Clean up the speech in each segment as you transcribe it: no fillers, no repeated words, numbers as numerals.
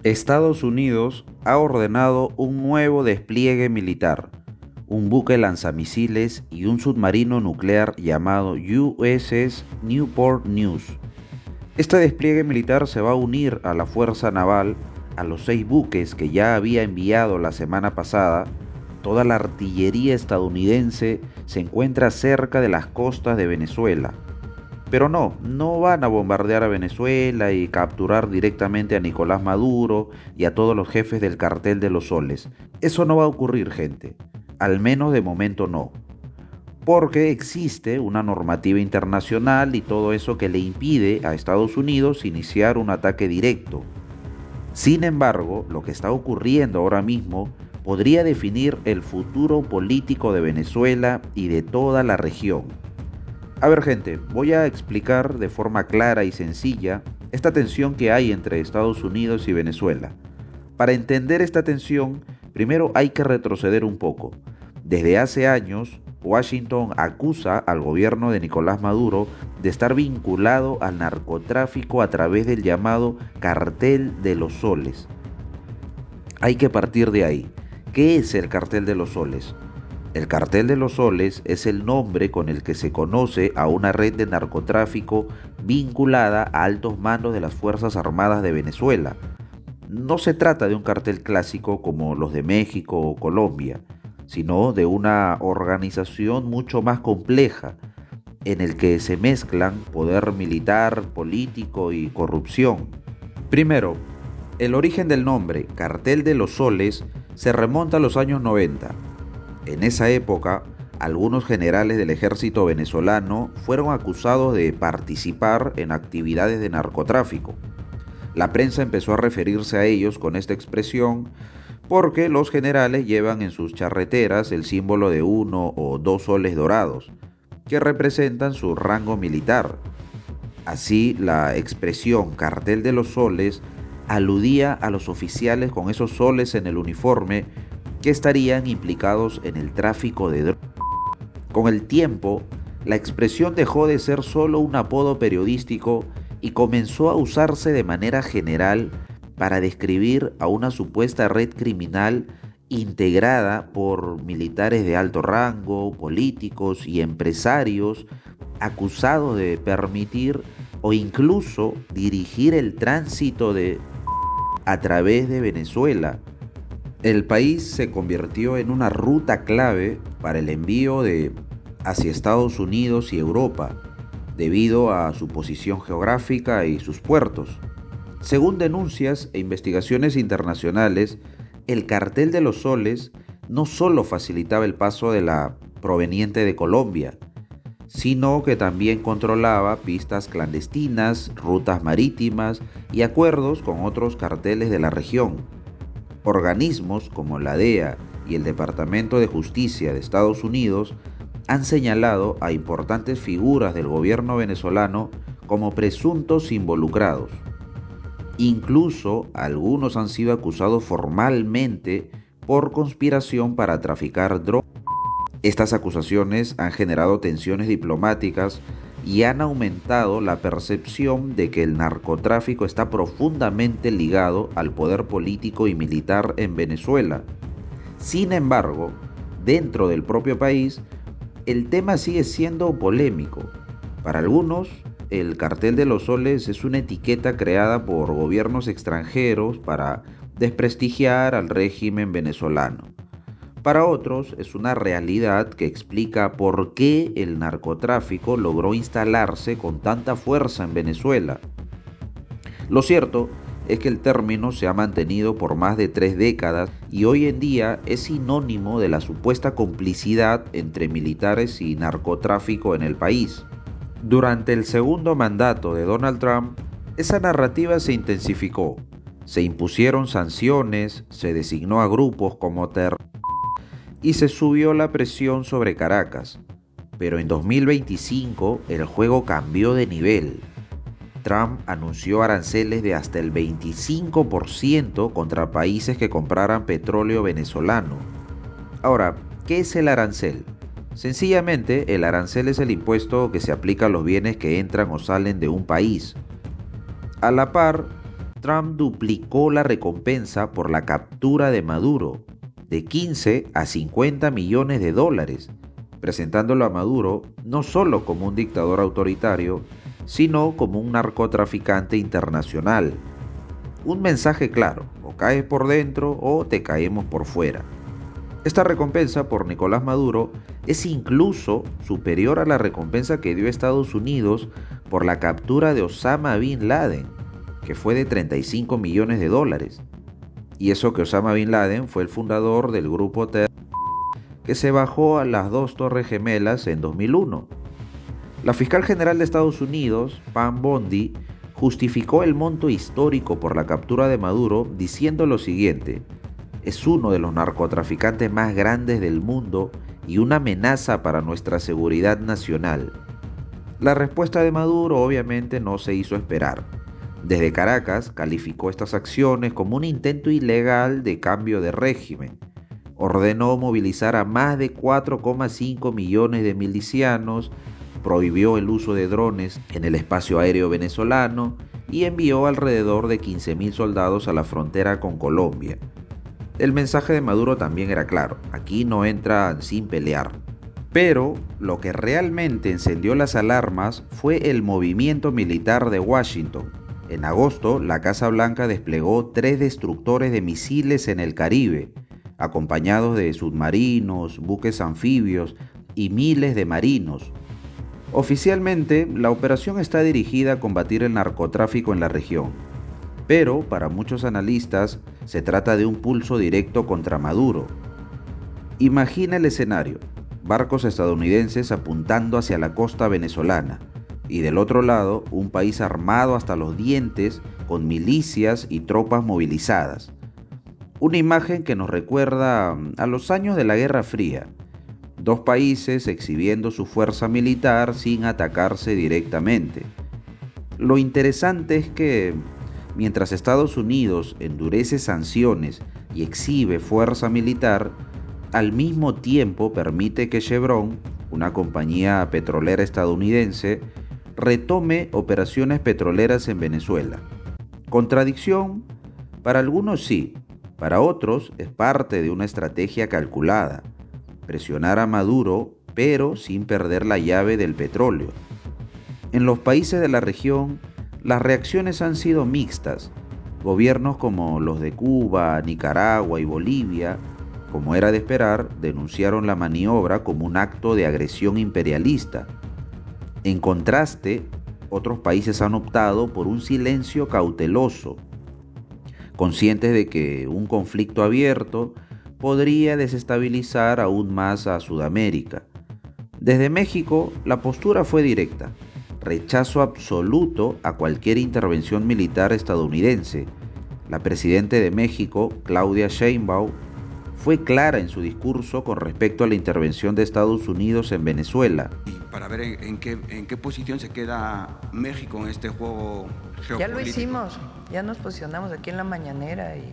Estados Unidos ha ordenado un nuevo despliegue militar, un buque lanzamisiles y un submarino nuclear llamado USS Newport News. Este despliegue militar se va a unir a la Fuerza Naval, a los 6 buques que ya había enviado la semana pasada. Toda la artillería estadounidense se encuentra cerca de las costas de Venezuela. Pero no van a bombardear a Venezuela y capturar directamente a Nicolás Maduro y a todos los jefes del cartel de los soles. Eso no va a ocurrir, gente. Al menos de momento no. Porque existe una normativa internacional y todo eso que le impide a Estados Unidos iniciar un ataque directo. Sin embargo, lo que está ocurriendo ahora mismo podría definir el futuro político de Venezuela y de toda la región. A ver, gente, voy a explicar de forma clara y sencilla esta tensión que hay entre Estados Unidos y Venezuela. Para entender esta tensión, primero hay que retroceder un poco. Desde hace años, Washington acusa al gobierno de Nicolás Maduro de estar vinculado al narcotráfico a través del llamado Cartel de los Soles. Hay que partir de ahí. ¿Qué es el Cartel de los Soles? El Cartel de los Soles es el nombre con el que se conoce a una red de narcotráfico vinculada a altos mandos de las Fuerzas Armadas de Venezuela. No se trata de un cartel clásico como los de México o Colombia, sino de una organización mucho más compleja, en el que se mezclan poder militar, político y corrupción. Primero, el origen del nombre, Cartel de los Soles, se remonta a los años 90. En esa época, algunos generales del ejército venezolano fueron acusados de participar en actividades de narcotráfico. La prensa empezó a referirse a ellos con esta expresión porque los generales llevan en sus charreteras el símbolo de 1 o 2 soles dorados, que representan su rango militar. Así, la expresión Cartel de los Soles aludía a los oficiales con esos soles en el uniforme que estarían implicados en el tráfico de drogas. Con el tiempo, la expresión dejó de ser solo un apodo periodístico y comenzó a usarse de manera general para describir a una supuesta red criminal integrada por militares de alto rango, políticos y empresarios acusados de permitir o incluso dirigir el tránsito a través de Venezuela. El país se convirtió en una ruta clave para el envío hacia Estados Unidos y Europa, debido a su posición geográfica y sus puertos. Según denuncias e investigaciones internacionales, el Cartel de los Soles no solo facilitaba el paso de la proveniente de Colombia, sino que también controlaba pistas clandestinas, rutas marítimas y acuerdos con otros carteles de la región. Organismos como la DEA y el Departamento de Justicia de Estados Unidos han señalado a importantes figuras del gobierno venezolano como presuntos involucrados. Incluso algunos han sido acusados formalmente por conspiración para traficar drogas. Estas acusaciones han generado tensiones diplomáticas y han aumentado la percepción de que el narcotráfico está profundamente ligado al poder político y militar en Venezuela. Sin embargo, dentro del propio país, el tema sigue siendo polémico. Para algunos, el Cartel de los Soles es una etiqueta creada por gobiernos extranjeros para desprestigiar al régimen venezolano. Para otros, es una realidad que explica por qué el narcotráfico logró instalarse con tanta fuerza en Venezuela. Lo cierto es que el término se ha mantenido por más de 3 décadas y hoy en día es sinónimo de la supuesta complicidad entre militares y narcotráfico en el país. Durante el segundo mandato de Donald Trump, esa narrativa se intensificó. Se impusieron sanciones, se designó a grupos como y se subió la presión sobre Caracas. Pero en 2025 el juego cambió de nivel. Trump anunció aranceles de hasta el 25% contra países que compraran petróleo venezolano. Ahora, ¿qué es el arancel? Sencillamente, el arancel es el impuesto que se aplica a los bienes que entran o salen de un país. A la par, Trump duplicó la recompensa por la captura de Maduro, de 15 a 50 millones de dólares, presentándolo a Maduro no solo como un dictador autoritario, sino como un narcotraficante internacional. Un mensaje claro: o caes por dentro o te caemos por fuera. Esta recompensa por Nicolás Maduro es incluso superior a la recompensa que dio Estados Unidos por la captura de Osama Bin Laden, que fue de 35 millones de dólares. Y eso que Osama Bin Laden fue el fundador del grupo que se bajó a las dos Torres Gemelas en 2001. La fiscal general de Estados Unidos, Pam Bondi, justificó el monto histórico por la captura de Maduro diciendo lo siguiente: es uno de los narcotraficantes más grandes del mundo y una amenaza para nuestra seguridad nacional. La respuesta de Maduro obviamente no se hizo esperar. Desde Caracas calificó estas acciones como un intento ilegal de cambio de régimen. Ordenó movilizar a más de 4,5 millones de milicianos, prohibió el uso de drones en el espacio aéreo venezolano y envió alrededor de 15.000 soldados a la frontera con Colombia. El mensaje de Maduro también era claro: aquí no entran sin pelear. Pero lo que realmente encendió las alarmas fue el movimiento militar de Washington. En agosto, la Casa Blanca desplegó 3 destructores de misiles en el Caribe, acompañados de submarinos, buques anfibios y miles de marinos. Oficialmente, la operación está dirigida a combatir el narcotráfico en la región, pero para muchos analistas se trata de un pulso directo contra Maduro. Imagina el escenario: barcos estadounidenses apuntando hacia la costa venezolana, y del otro lado un país armado hasta los dientes con milicias y tropas movilizadas. Una imagen que nos recuerda a los años de la Guerra Fría. Dos países exhibiendo su fuerza militar sin atacarse directamente. Lo interesante es que, mientras Estados Unidos endurece sanciones y exhibe fuerza militar, al mismo tiempo permite que Chevron, una compañía petrolera estadounidense, retome operaciones petroleras en Venezuela. Contradicción, para algunos sí, para otros es parte de una estrategia calculada: presionar a Maduro, pero sin perder la llave del petróleo. En los países de la región, las reacciones han sido mixtas. Gobiernos como los de Cuba, Nicaragua y Bolivia, como era de esperar, denunciaron la maniobra como un acto de agresión imperialista. En contraste, otros países han optado por un silencio cauteloso, conscientes de que un conflicto abierto podría desestabilizar aún más a Sudamérica. Desde México, la postura fue directa: rechazo absoluto a cualquier intervención militar estadounidense. La presidenta de México, Claudia Sheinbaum, fue clara en su discurso con respecto a la intervención de Estados Unidos en Venezuela. Y para ver en qué posición se queda México en este juego geopolítico. Ya lo hicimos, ya nos posicionamos aquí en la mañanera y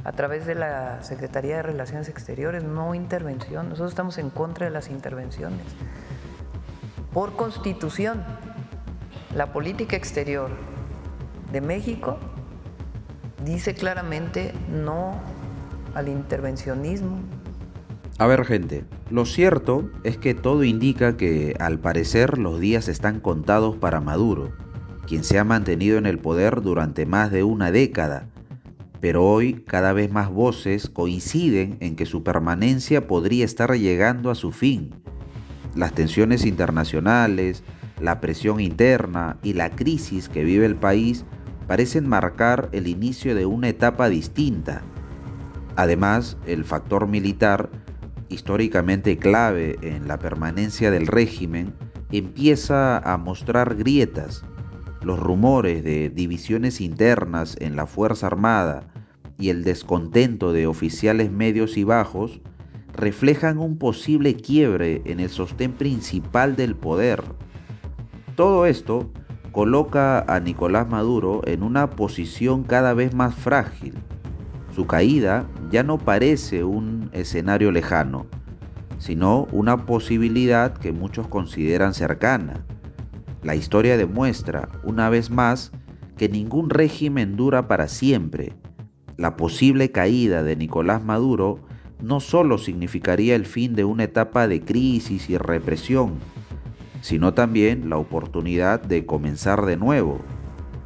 a través de la Secretaría de Relaciones Exteriores: no intervención. Nosotros estamos en contra de las intervenciones. Por Constitución, la política exterior de México dice claramente no al intervencionismo. A ver, gente, lo cierto es que todo indica que, al parecer, los días están contados para Maduro, quien se ha mantenido en el poder durante más de una década. Pero hoy cada vez más voces coinciden en que su permanencia podría estar llegando a su fin. Las tensiones internacionales, la presión interna y la crisis que vive el país parecen marcar el inicio de una etapa distinta. Además, el factor militar, históricamente clave en la permanencia del régimen, empieza a mostrar grietas. Los rumores de divisiones internas en la Fuerza Armada y el descontento de oficiales medios y bajos reflejan un posible quiebre en el sostén principal del poder. Todo esto coloca a Nicolás Maduro en una posición cada vez más frágil. Su caída ya no parece un escenario lejano, sino una posibilidad que muchos consideran cercana. La historia demuestra, una vez más, que ningún régimen dura para siempre. La posible caída de Nicolás Maduro no solo significaría el fin de una etapa de crisis y represión, sino también la oportunidad de comenzar de nuevo.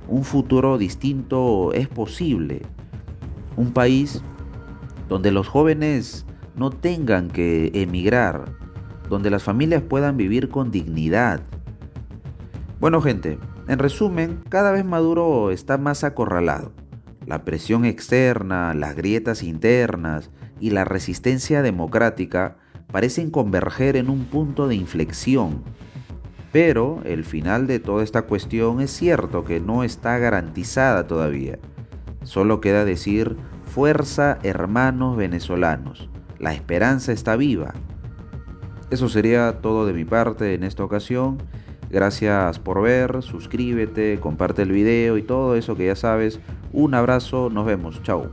Un futuro distinto es posible. Un país donde los jóvenes no tengan que emigrar, donde las familias puedan vivir con dignidad. Bueno, gente, en resumen, cada vez Maduro está más acorralado. La presión externa, las grietas internas y la resistencia democrática parecen converger en un punto de inflexión. Pero el final de toda esta cuestión es cierto que no está garantizada todavía. Solo queda decir: fuerza, hermanos venezolanos, la esperanza está viva. Eso sería todo de mi parte en esta ocasión. Gracias por ver, suscríbete, comparte el video y todo eso que ya sabes. Un abrazo, nos vemos, chao.